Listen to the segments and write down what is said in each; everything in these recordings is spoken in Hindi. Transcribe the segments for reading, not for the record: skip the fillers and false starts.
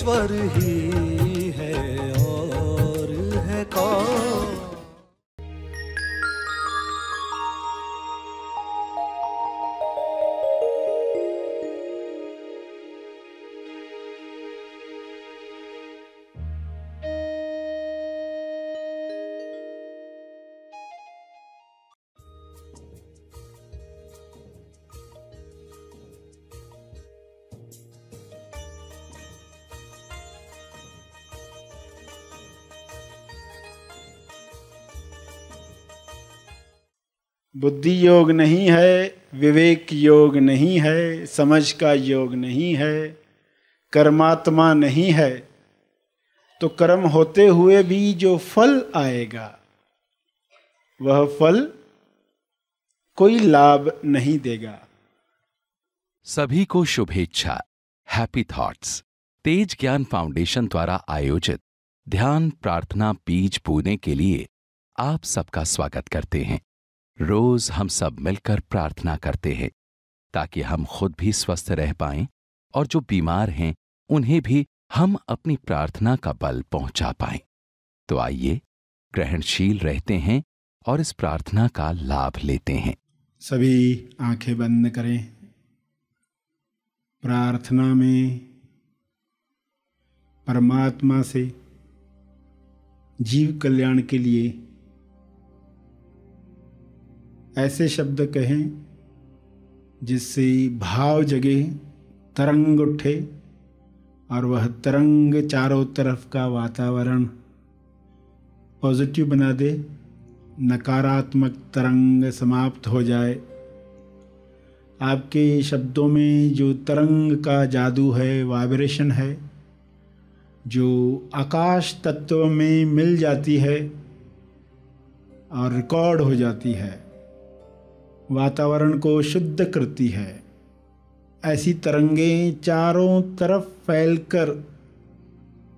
ईश्वर ही है और है कौन। बुद्धि योग नहीं है, विवेक योग नहीं है, समझ का योग नहीं है, कर्मात्मा नहीं है, तो कर्म होते हुए भी जो फल आएगा वह फल कोई लाभ नहीं देगा। सभी को शुभेच्छा। हैप्पी थॉट्स तेज ज्ञान फाउंडेशन द्वारा आयोजित ध्यान प्रार्थना बीज बोने के लिए आप सबका स्वागत करते हैं। रोज हम सब मिलकर प्रार्थना करते हैं ताकि हम खुद भी स्वस्थ रह पाएं और जो बीमार हैं उन्हें भी हम अपनी प्रार्थना का बल पहुंचा पाएं। तो आइए ग्रहणशील रहते हैं और इस प्रार्थना का लाभ लेते हैं। सभी आंखें बंद करें। प्रार्थना में परमात्मा से जीव कल्याण के लिए ऐसे शब्द कहें जिससे भाव जगे, तरंग उठे और वह तरंग चारों तरफ का वातावरण पॉजिटिव बना दे, नकारात्मक तरंग समाप्त हो जाए। आपके शब्दों में जो तरंग का जादू है, वाइब्रेशन है, जो आकाश तत्व में मिल जाती है और रिकॉर्ड हो जाती है, वातावरण को शुद्ध करती है, ऐसी तरंगें चारों तरफ फैलकर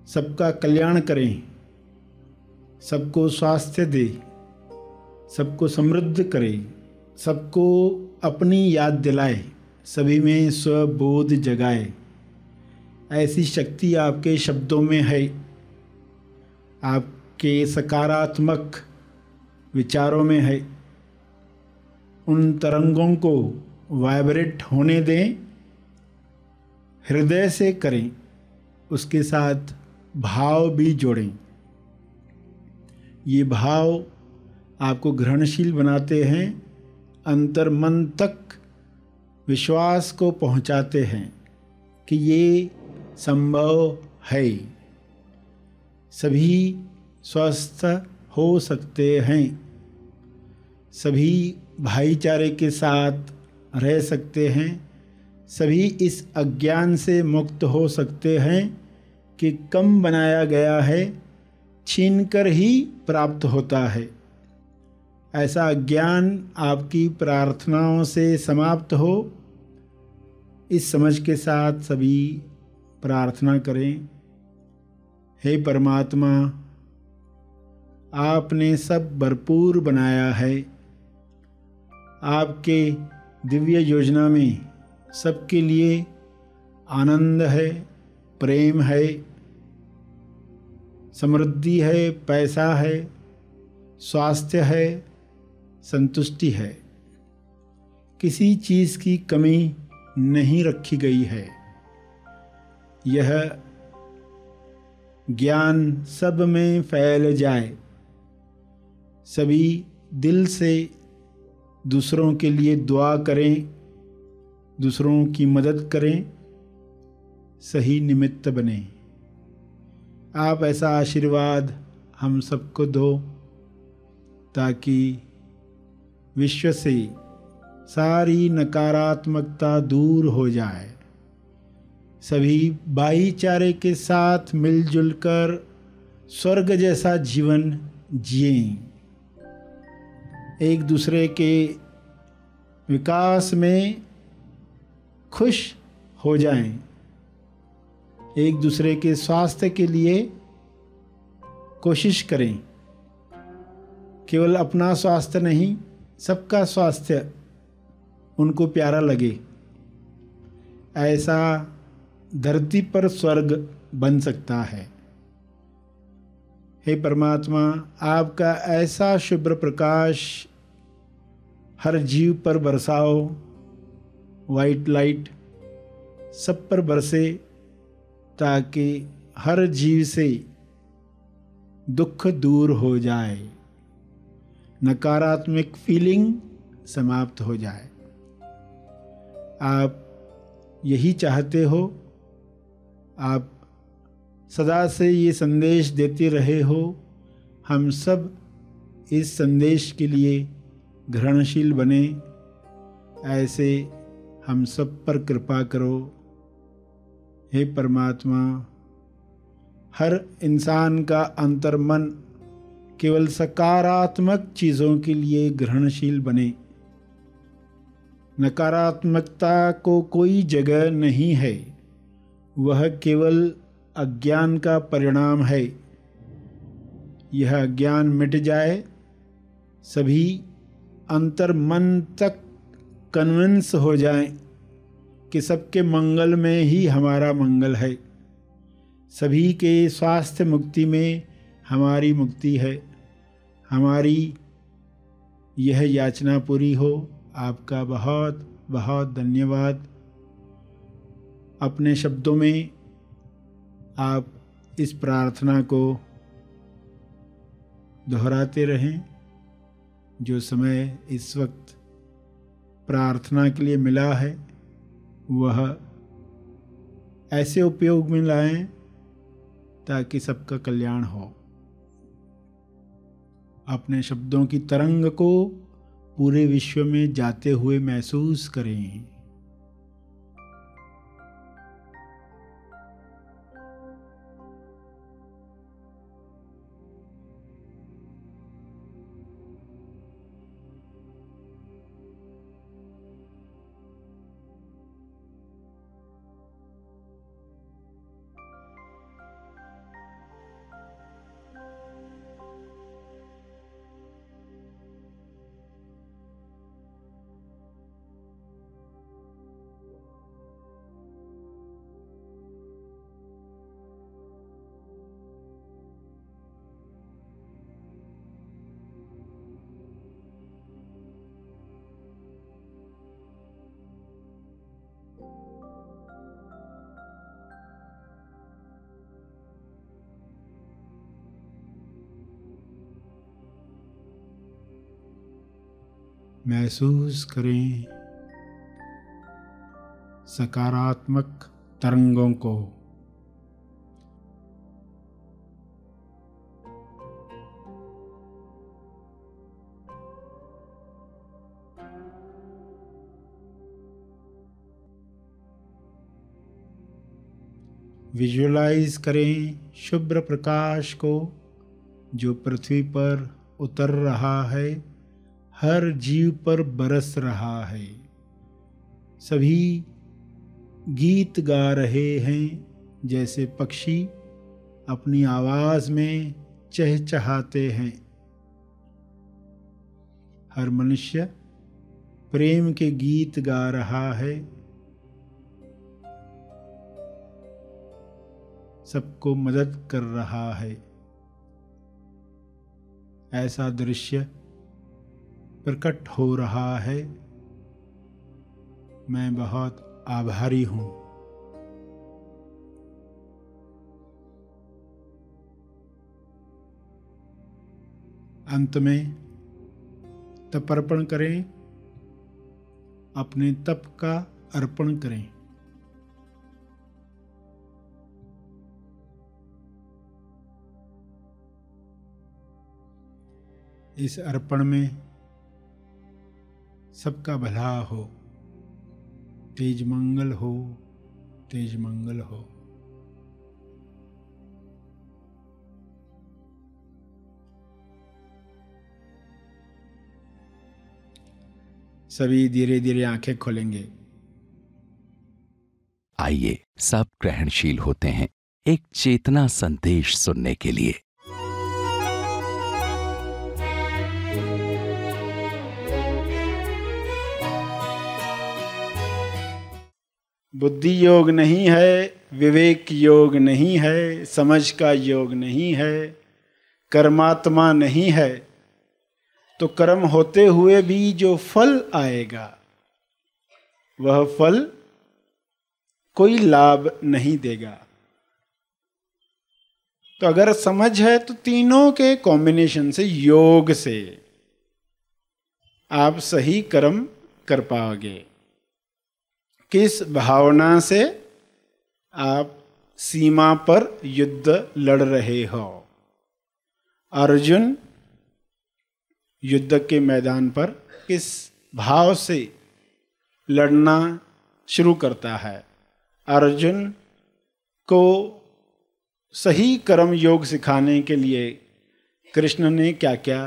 सबका कल्याण करें, सबको स्वास्थ्य दे, सबको समृद्ध करे, सबको अपनी याद दिलाए, सभी में स्वबोध जगाए। ऐसी शक्ति आपके शब्दों में है। आपके सकारात्मक विचारों में है। उन तरंगों को वाइब्रेट होने दें, हृदय से करें, उसके साथ भाव भी जोड़ें। ये भाव आपको ग्रहणशील बनाते हैं, अंतर मन तक विश्वास को पहुंचाते हैं कि ये संभव है, सभी स्वस्थ हो सकते हैं, सभी भाईचारे के साथ रह सकते हैं, सभी इस अज्ञान से मुक्त हो सकते हैं कि कम बनाया गया है छीनकर ही प्राप्त होता है। ऐसा अज्ञान आपकी प्रार्थनाओं से समाप्त हो, इस समझ के साथ सभी प्रार्थना करें। हे परमात्मा, आपने सब भरपूर बनाया है। आपके दिव्य योजना में सबके लिए आनंद है, प्रेम है, समृद्धि है, पैसा है, स्वास्थ्य है, संतुष्टि है। किसी चीज़ की कमी नहीं रखी गई है। यह ज्ञान सब में फैल जाए। सभी दिल से दूसरों के लिए दुआ करें, दूसरों की मदद करें, सही निमित्त बने। आप ऐसा आशीर्वाद हम सबको दो ताकि विश्व से सारी नकारात्मकता दूर हो जाए। सभी भाईचारे के साथ मिलजुल कर स्वर्ग जैसा जीवन जिएं। एक दूसरे के विकास में खुश हो जाएं। एक दूसरे के स्वास्थ्य के लिए कोशिश करें। केवल अपना स्वास्थ्य नहीं, सबका स्वास्थ्य उनको प्यारा लगे। ऐसा धरती पर स्वर्ग बन सकता है। हे परमात्मा, आपका ऐसा शुभ्र प्रकाश हर जीव पर बरसाओ, वाइट लाइट सब पर बरसे, ताकि हर जीव से दुख दूर हो जाए, नकारात्मक फीलिंग समाप्त हो जाए। आप यही चाहते हो, आप सदा से ये संदेश देते रहे हो। हम सब इस संदेश के लिए ग्रहणशील बने, ऐसे हम सब पर कृपा करो। हे परमात्मा, हर इंसान का अंतर्मन केवल सकारात्मक चीज़ों के लिए ग्रहणशील बने। नकारात्मकता को कोई जगह नहीं है, वह केवल अज्ञान का परिणाम है। यह अज्ञान मिट जाए, सभी अंतर्मन तक कन्विंस हो जाएं कि सबके मंगल में ही हमारा मंगल है, सभी के स्वास्थ्य मुक्ति में हमारी मुक्ति है। हमारी यह याचना पूरी हो। आपका बहुत बहुत धन्यवाद। अपने शब्दों में आप इस प्रार्थना को दोहराते रहें। जो समय इस वक्त प्रार्थना के लिए मिला है, वह ऐसे उपयोग में लाएं ताकि सबका कल्याण हो। अपने शब्दों की तरंग को पूरे विश्व में जाते हुए महसूस करें। महसूस करें सकारात्मक तरंगों को। विजुअलाइज करें शुभ्र प्रकाश को जो पृथ्वी पर उतर रहा है, हर जीव पर बरस रहा है। सभी गीत गा रहे हैं, जैसे पक्षी अपनी आवाज़ में चहचहाते हैं। हर मनुष्य प्रेम के गीत गा रहा है, सबको मदद कर रहा है। ऐसा दृश्य प्रकट हो रहा है। मैं बहुत आभारी हूँ। अंत में तपर्पण करें, अपने तप का अर्पण करें। इस अर्पण में सबका भला हो, तेज मंगल हो, तेज मंगल हो। सभी धीरे धीरे आंखें खोलेंगे। आइए सब ग्रहणशील होते हैं एक चेतना संदेश सुनने के लिए। बुद्धि योग नहीं है, विवेक योग नहीं है, समझ का योग नहीं है, कर्मात्मा नहीं है, तो कर्म होते हुए भी जो फल आएगा वह फल कोई लाभ नहीं देगा। तो अगर समझ है तो तीनों के कॉम्बिनेशन से, योग से आप सही कर्म कर पाओगे। किस भावना से आप सीमा पर युद्ध लड़ रहे हो। अर्जुन युद्ध के मैदान पर किस भाव से लड़ना शुरू करता है। अर्जुन को सही कर्म योग सिखाने के लिए कृष्ण ने क्या क्या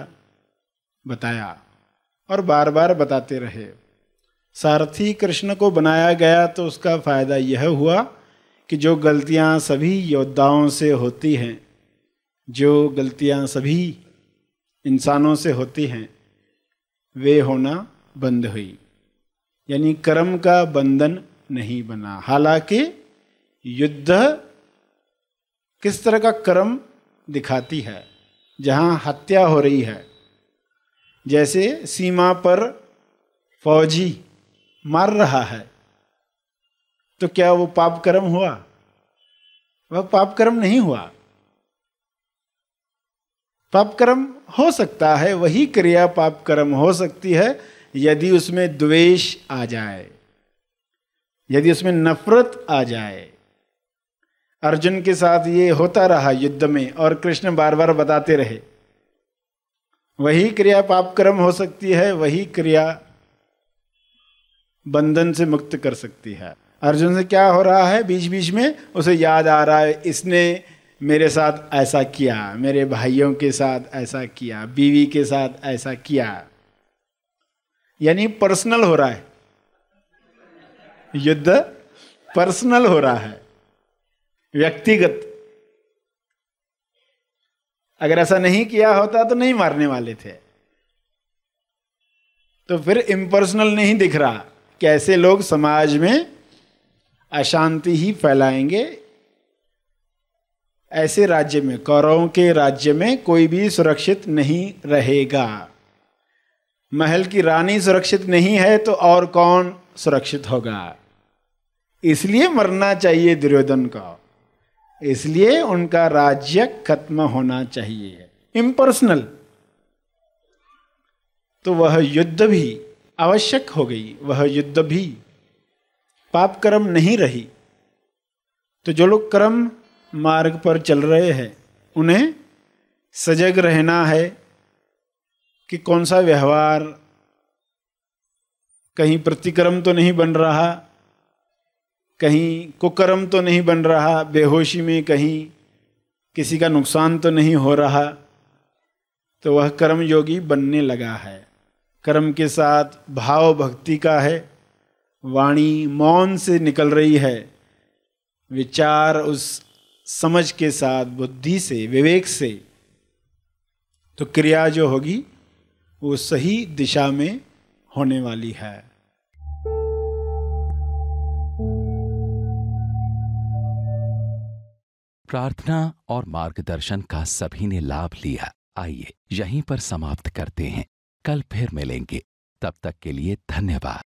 बताया और बार बार बताते रहे। सारथी कृष्ण को बनाया गया तो उसका फायदा यह हुआ कि जो गलतियां सभी योद्धाओं से होती हैं, जो गलतियां सभी इंसानों से होती हैं, वे होना बंद हुई। यानी कर्म का बंधन नहीं बना। हालांकि युद्ध किस तरह का कर्म दिखाती है, जहां हत्या हो रही है, जैसे सीमा पर फौजी मार रहा है, तो क्या वो पाप कर्म हुआ? वह पाप कर्म नहीं हुआ। पाप कर्म हो सकता है, वही क्रिया पाप कर्म हो सकती है यदि उसमें द्वेष आ जाए, यदि उसमें नफरत आ जाए। अर्जुन के साथ ये होता रहा युद्ध में और कृष्ण बार बार बताते रहे। वही क्रिया पाप कर्म हो सकती है, वही क्रिया बंधन से मुक्त कर सकती है। अर्जुन से क्या हो रहा है, बीच बीच में उसे याद आ रहा है, इसने मेरे साथ ऐसा किया, मेरे भाइयों के साथ ऐसा किया, बीवी के साथ ऐसा किया। यानी पर्सनल हो रहा है, युद्ध पर्सनल हो रहा है, व्यक्तिगत। अगर ऐसा नहीं किया होता तो नहीं मारने वाले थे। तो फिर इम्पर्सनल नहीं दिख रहा कि ऐसे लोग समाज में अशांति ही फैलाएंगे। ऐसे राज्य में, कौरवों के राज्य में कोई भी सुरक्षित नहीं रहेगा। महल की रानी सुरक्षित नहीं है तो और कौन सुरक्षित होगा? इसलिए मरना चाहिए दुर्योधन को, इसलिए उनका राज्य खत्म होना चाहिए, इम्पर्सनल। तो वह युद्ध भी आवश्यक हो गई, वह युद्ध भी पाप कर्म नहीं रही। तो जो लोग कर्म मार्ग पर चल रहे हैं उन्हें सजग रहना है कि कौन सा व्यवहार कहीं प्रतिक्रम तो नहीं बन रहा, कहीं कुकर्म तो नहीं बन रहा, बेहोशी में कहीं किसी का नुकसान तो नहीं हो रहा। तो वह कर्म योगी बनने लगा है। कर्म के साथ भाव भक्ति का है, वाणी मौन से निकल रही है, विचार उस समझ के साथ, बुद्धि से, विवेक से। तो क्रिया जो होगी वो सही दिशा में होने वाली है। प्रार्थना और मार्गदर्शन का सभी ने लाभ लिया। आइए यहीं पर समाप्त करते हैं, कल फिर मिलेंगे। तब तक के लिए धन्यवाद।